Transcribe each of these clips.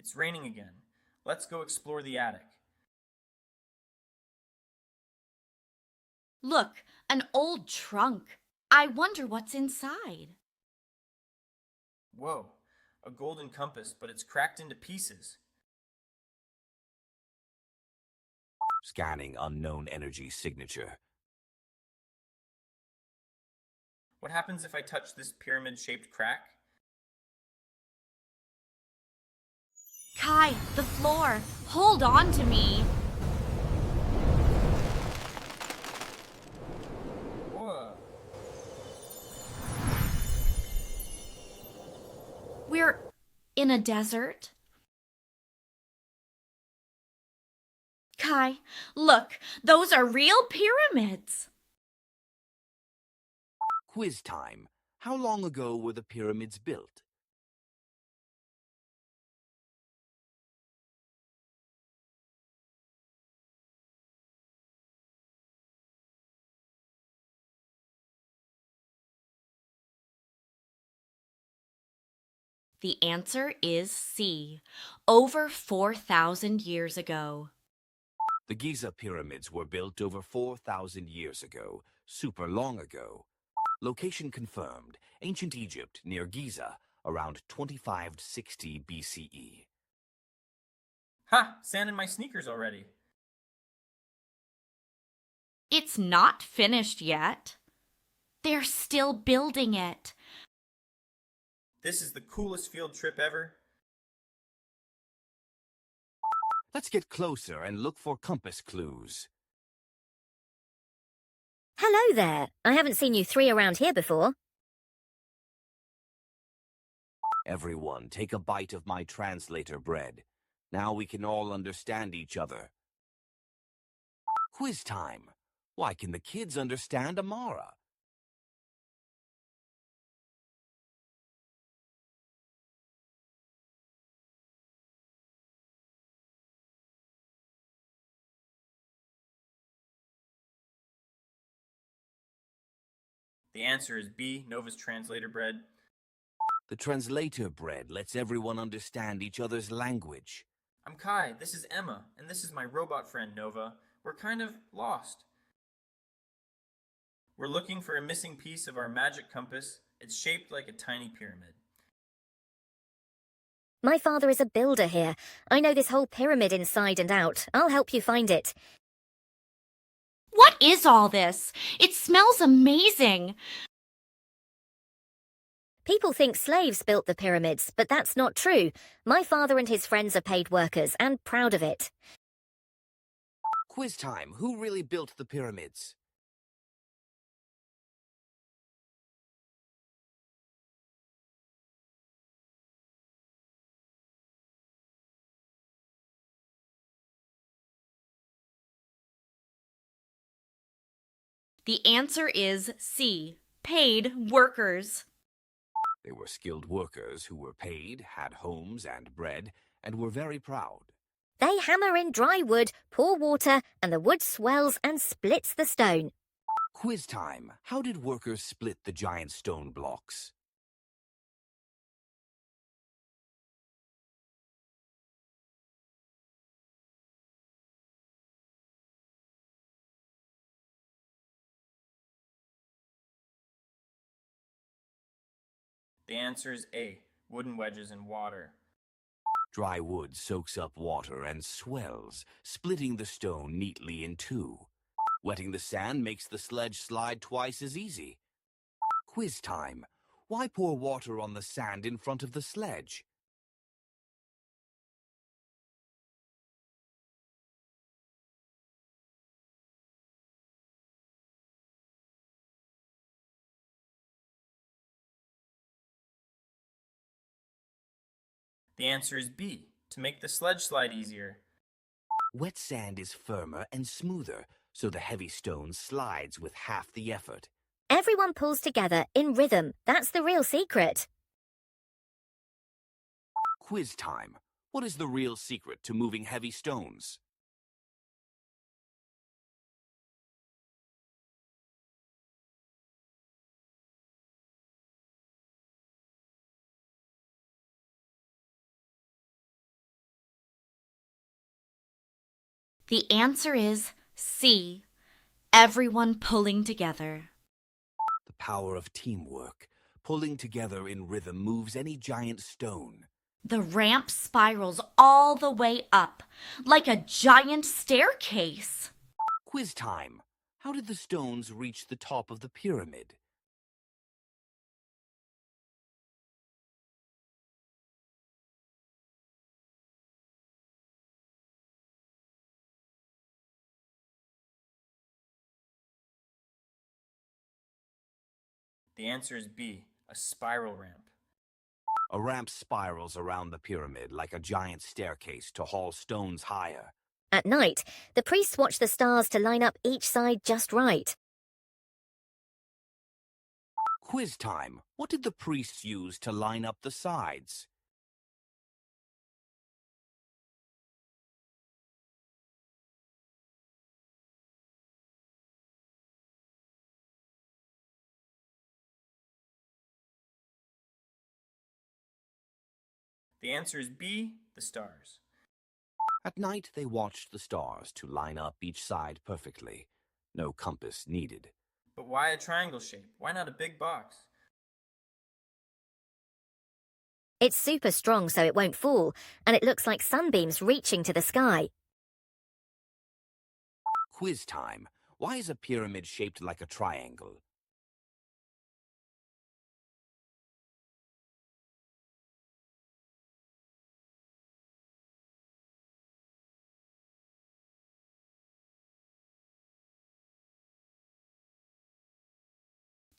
It's raining again. Let's go explore the attic. Look, an old trunk. I wonder what's inside. Whoa, a golden compass, but it's cracked into pieces. Scanning unknown energy signature. What happens if I touch this pyramid-shaped crack? Kai, the floor. Hold on to me. Whoa. We're in a desert. Kai, look, those are real pyramids. Quiz time. How long ago were the pyramids built? The answer is C. Over 4,000 years ago. The Giza pyramids were built over 4,000 years ago, super long ago. Location confirmed, ancient Egypt near Giza, around 2560 BCE. Ha! Sand in my sneakers already. It's not finished yet. They're still building it. This is the coolest field trip ever. Let's get closer and look for compass clues. Hello there. I haven't seen you three around here before. Everyone, take a bite of my translator bread. Now we can all understand each other. Quiz time. Why can the kids understand Amara? The answer is B, Nova's translator bread. The translator bread lets everyone understand each other's language. I'm Kai, this is Emma, and this is my robot friend Nova. We're kind of lost. We're looking for a missing piece of our magic compass. It's shaped like a tiny pyramid. My father is a builder here. I know this whole pyramid inside and out. I'll help you find it. What is all this? It smells amazing. People think slaves built the pyramids, but that's not true. My father and his friends are paid workers and proud of it. Quiz time. Who really built the pyramids? The answer is C. Paid workers. They were skilled workers who were paid, had homes and bread, and were very proud. They hammer in dry wood, pour water, and the wood swells and splits the stone. Quiz time. How did workers split the giant stone blocks? The answer is A, wooden wedges in water. Dry wood soaks up water and swells, splitting the stone neatly in two. Wetting the sand makes the sledge slide twice as easy. Quiz time. Why pour water on the sand in front of the sledge? The answer is B, to make the sledge slide easier. Wet sand is firmer and smoother, so the heavy stone slides with half the effort. Everyone pulls together in rhythm. That's the real secret. Quiz time. What is the real secret to moving heavy stones? The answer is C. Everyone pulling together. The power of teamwork. Pulling together in rhythm moves any giant stone. The ramp spirals all the way up, like a giant staircase. Quiz time. How did the stones reach the top of the pyramid? The answer is B, a spiral ramp. A ramp spirals around the pyramid like a giant staircase to haul stones higher. At night, the priests watch the stars to line up each side just right. Quiz time. What did the priests use to line up the sides? The answer is B, the stars. At night, they watched the stars to line up each side perfectly. No compass needed. But why a triangle shape? Why not a big box? It's super strong so it won't fall, and it looks like sunbeams reaching to the sky. Quiz time. Why is a pyramid shaped like a triangle?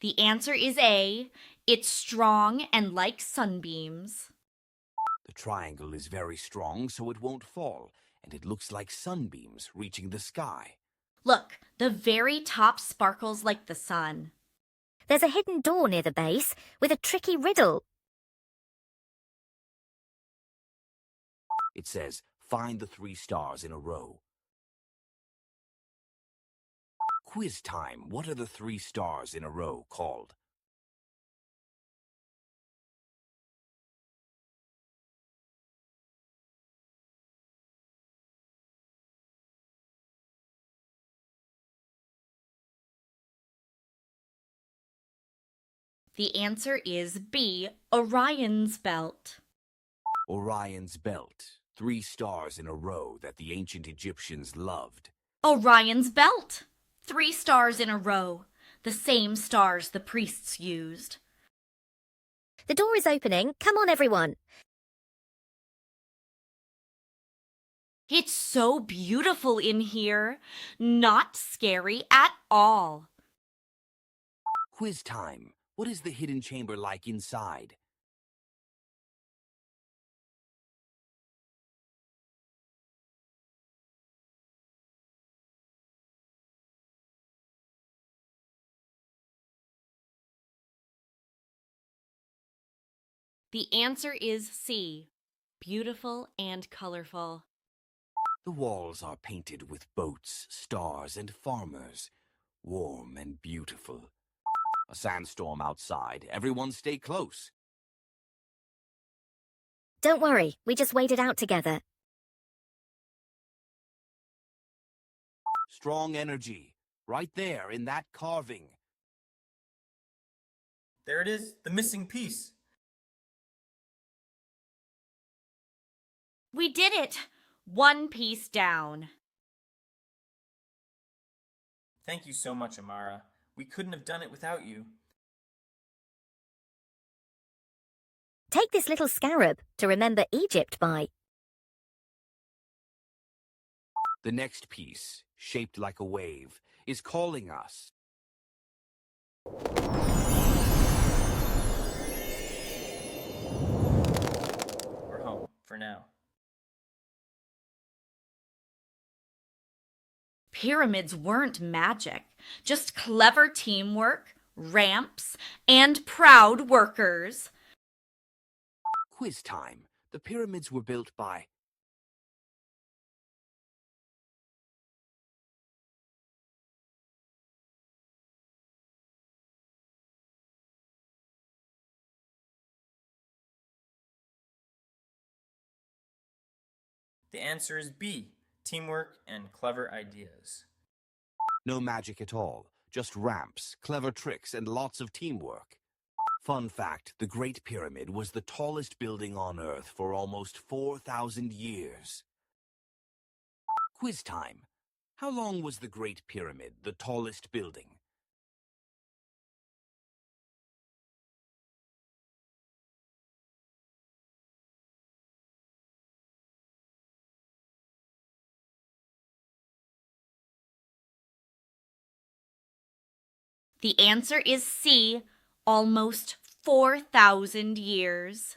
The answer is A. It's strong and like sunbeams. The triangle is very strong so it won't fall, and it looks like sunbeams reaching the sky. Look, the very top sparkles like the sun. There's a hidden door near the base with a tricky riddle. It says, find the 3 stars in a row. Quiz time. What are the 3 stars in a row called? The answer is B. Orion's belt. Orion's belt. 3 stars in a row that the ancient Egyptians loved. Orion's belt. 3 stars in a row. The same stars the priests used. The door is opening. Come on, everyone. It's so beautiful in here. Not scary at all. Quiz time. What is the hidden chamber like inside? The answer is C. Beautiful and colorful. The walls are painted with boats, stars, and farmers. Warm and beautiful. A sandstorm outside. Everyone stay close. Don't worry, we just waited out together. Strong energy. Right there in that carving. There it is, the missing piece. We did it! 1 piece down. Thank you so much, Amara. We couldn't have done it without you. Take this little scarab to remember Egypt by. The next piece, shaped like a wave, is calling us. We're home, for now. Pyramids weren't magic, just clever teamwork, ramps, and proud workers. Quiz time. The pyramids were built by. The answer is B, teamwork, and clever ideas. No magic at all, just ramps, clever tricks, and lots of teamwork. Fun fact, the Great Pyramid was the tallest building on Earth for almost 4,000 years. Quiz time. How long was the Great Pyramid the tallest building? The answer is C, almost 4,000 years.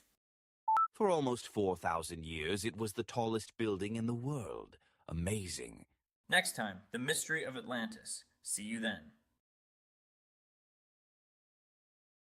For almost 4,000 years, it was the tallest building in the world. Amazing. Next time, the mystery of Atlantis. See you then.